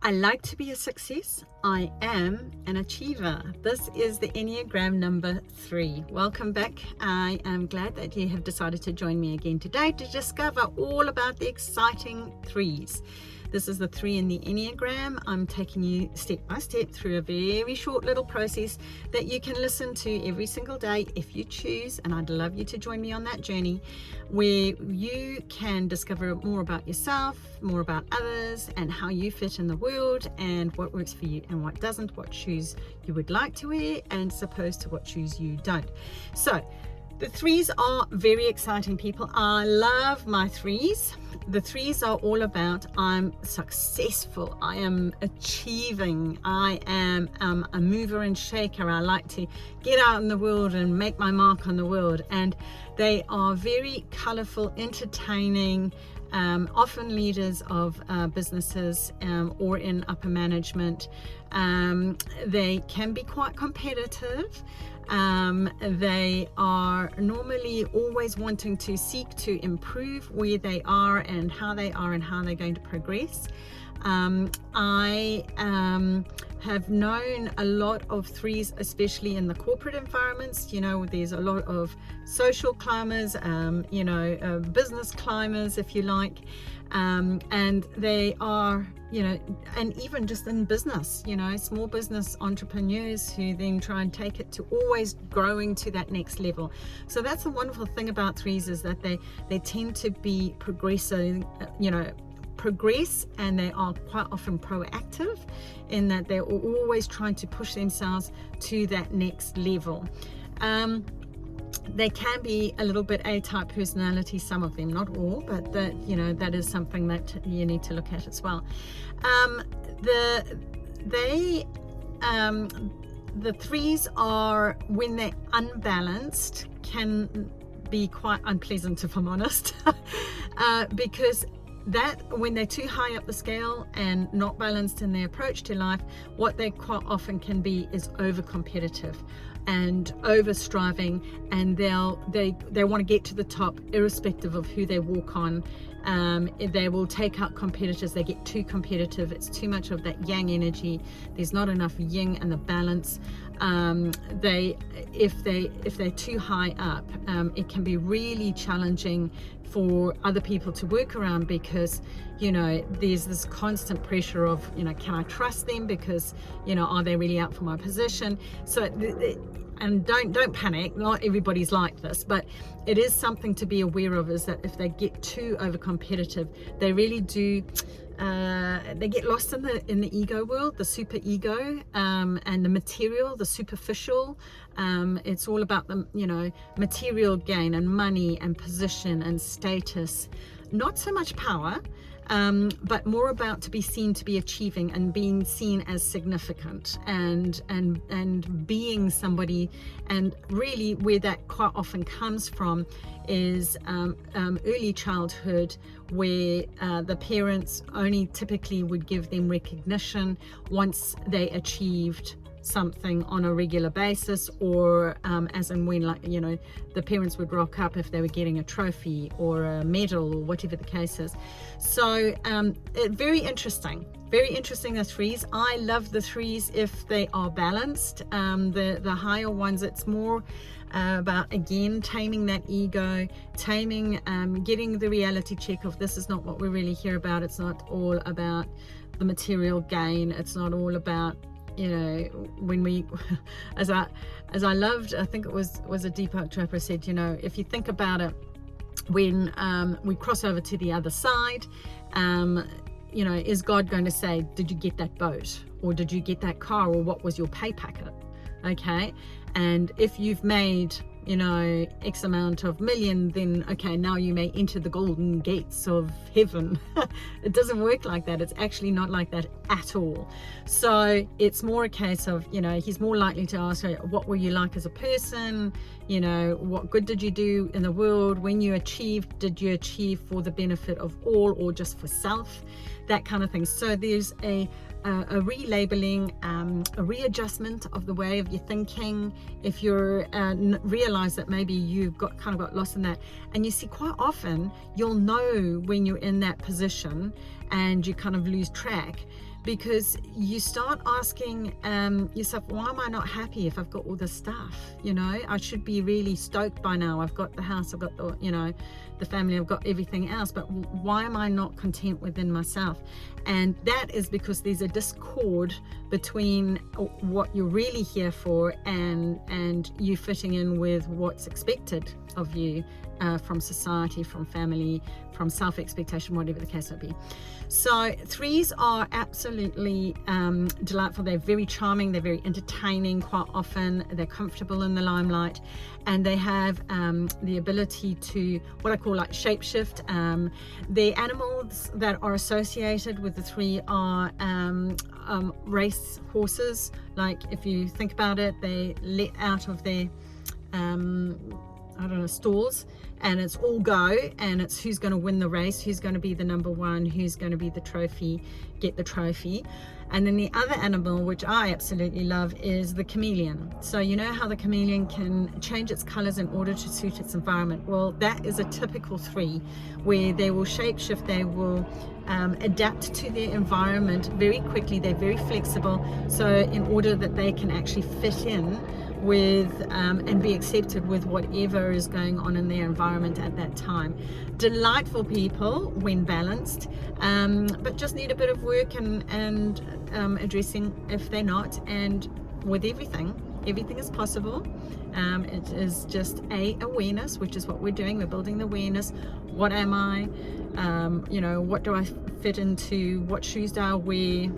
I like to be a success. I am an achiever. This is the Enneagram number 3. Welcome back. I am glad that you have decided to join me again today to discover all about the exciting 3s. This is the 3 in the Enneagram. I'm taking you step by step through a very short little process that you can listen to every single day if you choose, and I'd love you to join me on that journey where you can discover more about yourself, more about others, and how you fit in the world, and what works for you and what doesn't, what shoes you would like to wear, and opposed to what shoes you don't. So the 3s are very exciting, people. I love my 3s. The 3s are all about I'm successful, I am achieving, I am a mover and shaker. I like to get out in the world and make my mark on the world. And they are very colorful, entertaining, often leaders of businesses or in upper management. They can be quite competitive. They are normally always wanting to seek to improve where they are and how they're going to progress. I have known a lot of 3s, especially in the corporate environments. You know, there's a lot of social climbers, business climbers, if you like. And they are, and even just in business, small business entrepreneurs who then try and take it to always growing to that next level. So that's the wonderful thing about 3s, is that they tend to be progressing, progress, and they are quite often proactive in that they're always trying to push themselves to that next level. They can be a little bit A-type personality, some of them, not all, but that is something that you need to look at as well. The 3s are, when they're unbalanced, can be quite unpleasant, if I'm honest, because that when they're too high up the scale and not balanced in their approach to life, what they quite often can be is over competitive and over striving, and they want to get to the top irrespective of who they walk on. They will take out competitors. They get too competitive. It's too much of that yang energy. There's not enough yin and the balance. If they're too high up, it can be really challenging for other people to work around, because there's this constant pressure of can I trust them, because are they really out for my position? So and don't panic, not everybody's like this, but it is something to be aware of, is that if they get too over competitive, they really do they get lost in the ego world, the super ego, and the material, the superficial. It's all about the material gain and money and position and status, not so much power, but more about to be seen to be achieving and being seen as significant and being somebody. And really where that quite often comes from is early childhood, where the parents only typically would give them recognition once they achieved something on a regular basis, or as and when, the parents would rock up if they were getting a trophy or a medal or whatever the case is. So very interesting, the 3s. I love the 3s if they are balanced. The higher ones, it's more about, again, taming that ego, getting the reality check of this is not what we really hear about. It's not all about the material gain. It's not all about when we, as I loved, I think it was a Deepak Chopra said, if you think about it, when we cross over to the other side, is God going to say, did you get that boat, or did you get that car, or what was your pay packet? Okay, and if you've made X amount of million, then okay, now you may enter the golden gates of heaven. It doesn't work like that. It's actually not like that at all. So it's more a case of, he's more likely to ask her, what were you like as a person? What good did you do in the world? When you achieved, did you achieve for the benefit of all or just for self? That kind of thing. So there's a relabeling, a readjustment of the way of your thinking. If you're realize that maybe you've got lost in that, and you see quite often you'll know when you're in that position and you kind of lose track, because you start asking yourself, why am I not happy if I've got all this stuff? You know, I should be really stoked by now. I've got the house, I've got the, you know, the family, I've got everything else, but why am I not content within myself? And that is because there's a discord between what you're really here for and you fitting in with what's expected of you from society, from family, from self-expectation, whatever the case may be. So 3s are absolutely delightful. They're very charming, they're very entertaining quite often, they're comfortable in the limelight, and they have the ability to what I call like shapeshift. The animals that are associated with the 3 are race horses. Like if you think about it, they let out of their I don't know, stalls, and it's all go, and it's who's going to win the race, who's going to be the number one, who's going to be the trophy, get the trophy. And then the other animal, which I absolutely love, is the chameleon. So you know how the chameleon can change its colors in order to suit its environment? Well, that is a typical 3, where they will shapeshift, they will adapt to their environment very quickly, they're very flexible, so in order that they can actually fit in with and be accepted with whatever is going on in their environment at that time. Delightful people when balanced, but just need a bit of work and addressing if they're not. And with everything is possible. It is just awareness, which is what we're doing. We're building the awareness. What am I? You know, what do I fit into? What shoes do I wear?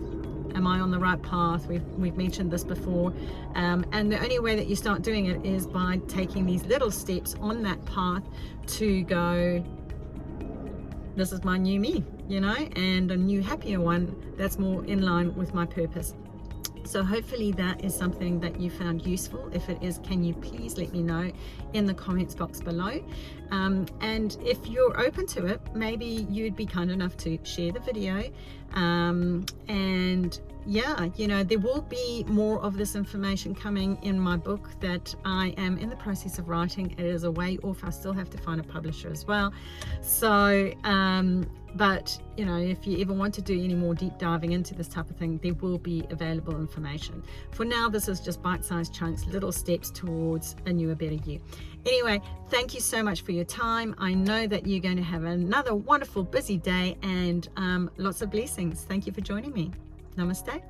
Am I on the right path? We've mentioned this before, and the only way that you start doing it is by taking these little steps on that path to go, this is my new me, you know, and a new happier one that's more in line with my purpose. So hopefully that is something that you found useful. If it is, can you please let me know in the comments box below. And if you're open to it, maybe you'd be kind enough to share the video. And yeah, you know, there will be more of this information coming in my book that I am in the process of writing. It is a way off. I still have to find a publisher as well. So but you know, if you ever want to do any more deep diving into this type of thing, there will be available information. For now, this is just bite-sized chunks, little steps towards a newer, better you. Anyway, thank you so much for your time. I know that you're going to have another wonderful busy day, and lots of blessings. Thank you for joining me. Namaste.